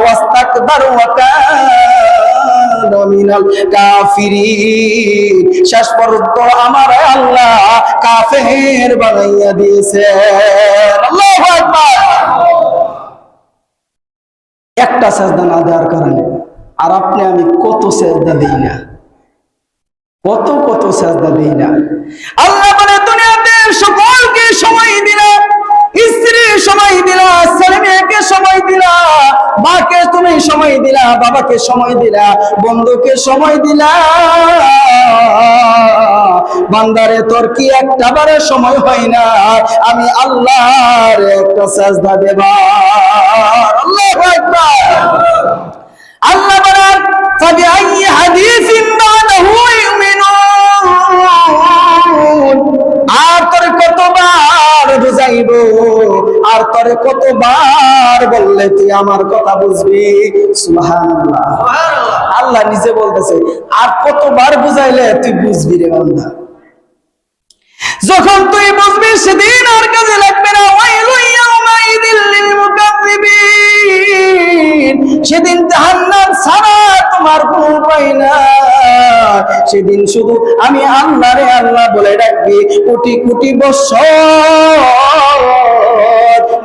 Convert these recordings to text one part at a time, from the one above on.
ওয়াস্তাকবারু ওয়া কানা মিনাল কাফিরিন। শেষ পর্যন্ত আমার আল্লাহ কাফের বানাইয়া দিয়েছেন। আল্লাহু আকবার। একটা সেজদা না দেওয়ার কারণে আর আপনি আমি কত সেজদা দেই না, কত সেজদা দেই না। আল্লাহ বলে দুনিয়াতে সকলকে সময় দিলা, স্ত্রী সময় দিলা, ছেলে মেয়েকে সময় দিলা, মাকে তুমি সময় দিলা, বাবাকে সময় দিলা, বন্ধুকে সময় দিলা, বান্দারে তোর কি একটা বারে সময় হয় না আমি আল্লাহর একটা সেজদা দেবার? আল্লাহু আকবার। আল্লাহ বলেন ফাবিআইয়ি হাদিসিন বাদাহু ইউমিনুন। আর তোরে কতবার বুঝাইব, আর তোরে কতবার বললে তুই আমার কথা বুঝবি? সুবহানাল্লাহ, সুবহানাল্লাহ। আল্লাহ নিজে বলতেছে আর কতবার বুঝাইলে তুই বুঝবি রে বান্দা। যখন তুই বুঝবি সেদিন আর কাজে লাগবে না। ওয়াইলুন ইয়াউমাইযিল লিল মুকাজ্জিবিন। সেদিন জাহান্নাম ছাড়া তোমার কোনো উপায় নাই। সেদিন শুধু আমি আল্লাহ রে আল্লাহ বলে ডাকবি, কোটি কোটি বছর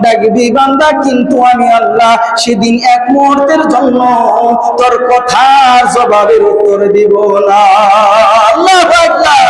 ডাকবি বান্দা, কিন্তু আমি আল্লাহ সেদিন এক মুহূর্তের জন্য তোর কথার জবাবের উত্তর দিব না। আল্লাহু আকবার।